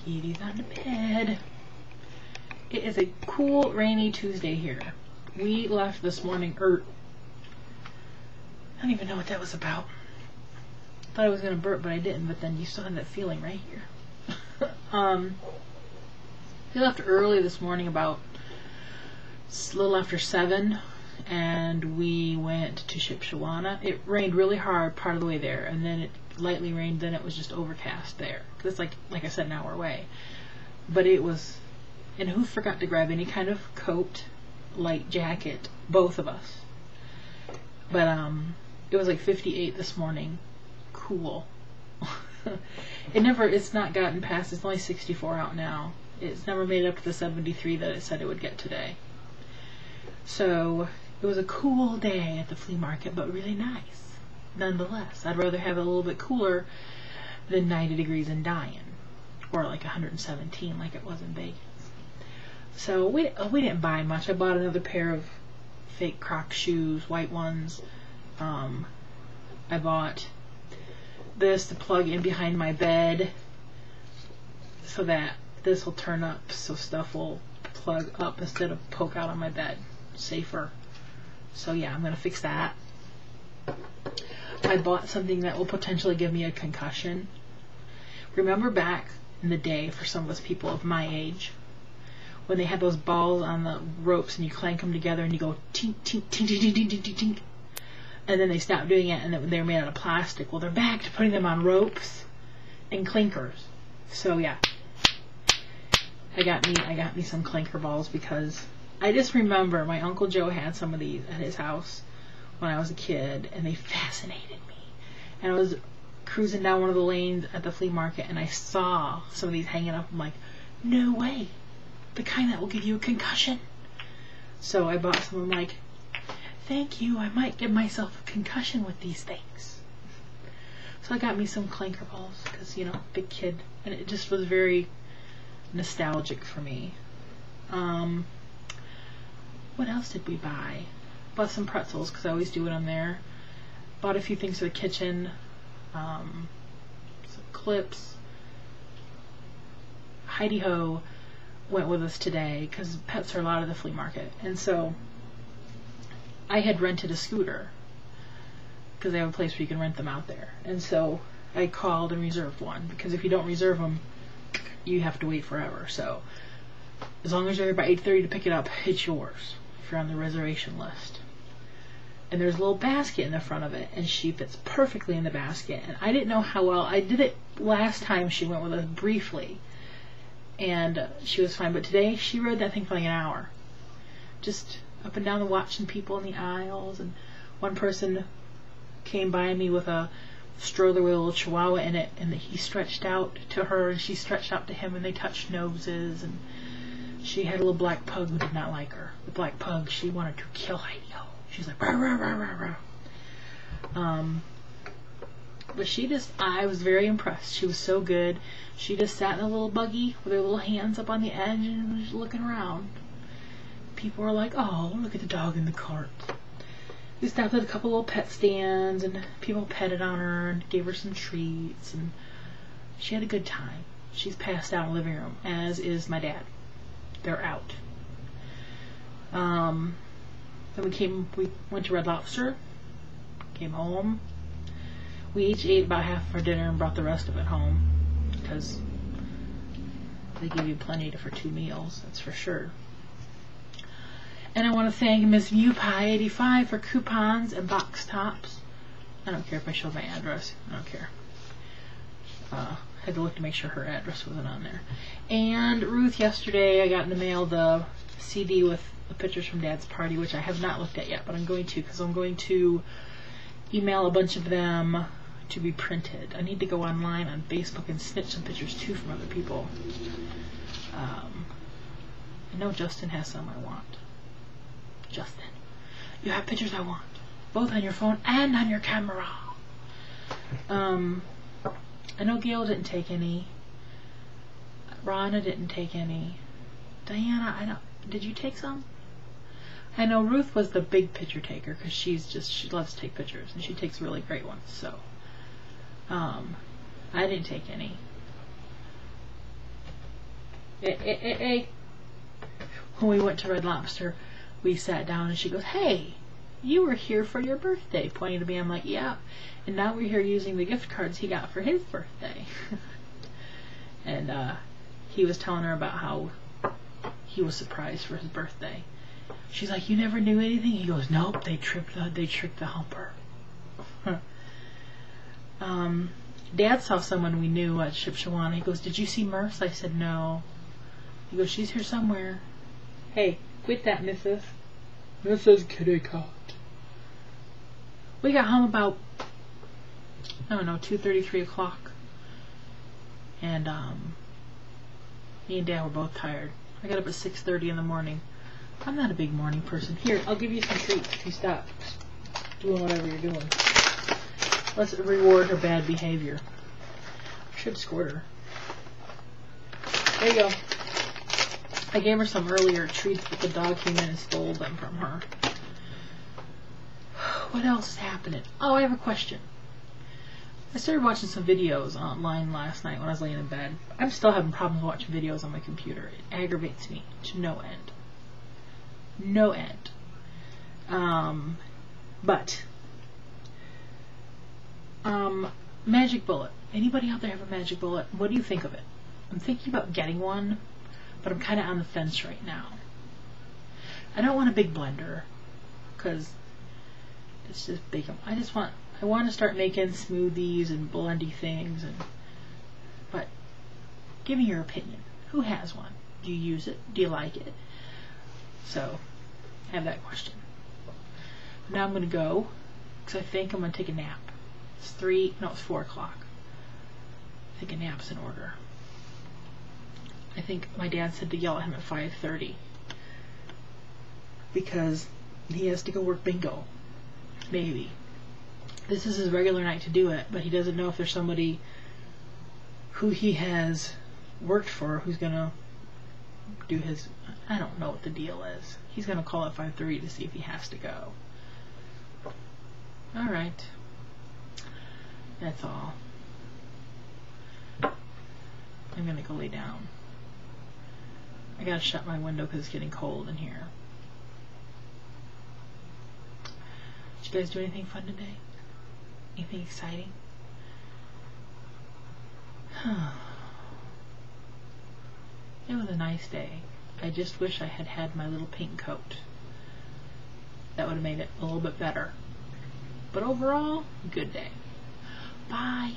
Kitty's on the bed. It is a cool, rainy Tuesday here. We left this morning, I don't even know what that was about. Thought I was going to burp, but I didn't, but then you still have that feeling right here. We left early this morning, about a little after 7, and we went to Shipshewana. It rained really hard part of the way there, and then it lightly rained, then it was just overcast there. Because it's like I said, an hour away. But it was, and who forgot to grab any kind of coat, light jacket? Both of us. But it was like 58 this morning. Cool. It's not gotten past, it's only 64 out now. It's never made up to the 73 that it said it would get today. So it was a cool day at the flea market, but really nice nonetheless. I'd rather have it a little bit cooler than 90 degrees in Dian, or like 117 like it was in Vegas. So we didn't buy much. I bought another pair of fake Croc shoes, white ones. I bought this to plug in behind my bed so that this will turn up so stuff will plug up instead of poke out on my bed. Safer. So yeah, I'm going to fix that. I bought something that will potentially give me a concussion. Remember back in the day, for some of us people of my age, when they had those balls on the ropes and you clank them together and you go tink, tink, tink, tink, tink, tink, tink, tink, and then they stopped doing it and they were made out of plastic. Well, they're back to putting them on ropes and clinkers. So yeah, I got me some clinker balls because I just remember my Uncle Joe had some of these at his house when I was a kid, and they fascinated me. And I was cruising down one of the lanes at the flea market, and I saw some of these hanging up. I'm like, no way, the kind that will give you a concussion. So I bought some. I'm like, thank you, I might give myself a concussion with these things. So I got me some clinker balls because, you know, big kid, and it just was very nostalgic for me. What else did we buy? Bought some pretzels because I always do it on there. Bought a few things for the kitchen. Some clips. Heidi Ho went with us today because pets are a lot of the flea market, and so I had rented a scooter because they have a place where you can rent them out there, and so I called and reserved one because if you don't reserve them, you have to wait forever. So as long as you're there by 8:30 to pick it up, it's yours if you're on the reservation list. And there's a little basket in the front of it, and she fits perfectly in the basket. And I didn't know how well I did it last time she went with us briefly, and she was fine. But today she rode that thing for like an hour, just up and down the watching people in the aisles. And one person came by me with a stroller with a little chihuahua in it, and he stretched out to her and she stretched out to him, and they touched noses. And she had a little black pug who did not like her. The black pug, she wanted to kill Heidi Ho. She's like, rah, rah, rah, rah, rah. But she just, I was very impressed. She was so good. She just sat in a little buggy with her little hands up on the edge and was looking around. People were like, oh, look at the dog in the cart. We stopped at a couple little pet stands, and people petted on her and gave her some treats, and she had a good time. She's passed out in the living room, as is my dad. They're out. Then we went to Red Lobster, came home. We each ate about half of our dinner and brought the rest of it home, because they give you plenty for 2 meals, that's for sure. And I want to thank Miss ViewPie85 for coupons and box tops. I don't care if I show my address. I don't care. Had to look to make sure her address wasn't on there. And Ruth, yesterday I got in the mail the CD with the pictures from Dad's party, which I have not looked at yet, but I'm going to, because I'm going to email a bunch of them to be printed. I need to go online on Facebook and snitch some pictures too from other people. I know Justin has some I want. Justin, you have pictures I want, both on your phone and on your camera. I know Gail didn't take any. Rhonda didn't take any. Diana, I don't. Did you take some? I know Ruth was the big picture taker because she loves to take pictures and she takes really great ones. So, I didn't take any. When we went to Red Lobster, we sat down and she goes, "Hey, you were here for your birthday," pointing to me. I'm like, "Yeah, and now we're here using the gift cards he got for his birthday." And he was telling her about how he was surprised for his birthday. She's like, "You never knew anything?" He goes, "Nope, they tricked the humper." Dad saw someone we knew at Shipshewana. He goes, "Did you see Merce?" I said, "No." He goes, "She's here somewhere." Hey, quit that, Mrs. Kitty Cat. We got home about, I don't know, 2:30, 3 o'clock. And me and Dad were both tired. I got up at 6:30 in the morning. I'm not a big morning person. Here, I'll give you some treats if you stop doing whatever you're doing. Let's reward her bad behavior. I should squirt her. There you go. I gave her some earlier treats, but the dog came in and stole them from her. What else is happening? Oh, I have a question. I started watching some videos online last night when I was laying in bed. I'm still having problems watching videos on my computer. It aggravates me to no end. No end. Magic Bullet. Anybody out there have a Magic Bullet? What do you think of it? I'm thinking about getting one, but I'm kind of on the fence right now. I don't want a big blender, because it's just big. I want to start making smoothies and blendy things, but give me your opinion. Who has one? Do you use it? Do you like it? So, I have that question. Now I'm going to go, because I think I'm going to take a nap. It's 4 o'clock. I think a nap's in order. I think my dad said to yell at him at 5:30, because he has to go work bingo. Maybe. This is his regular night to do it, but he doesn't know if there's somebody who he has worked for who's going to do his... I don't know what the deal is. He's going to call at 5:30 to see if he has to go. Alright. That's all. I'm going to go lay down. I got to shut my window because it's getting cold in here. Did you guys do anything fun today? Anything exciting? It was a nice day. I just wish I had had my little pink coat. That would have made it a little bit better. But overall, good day. Bye.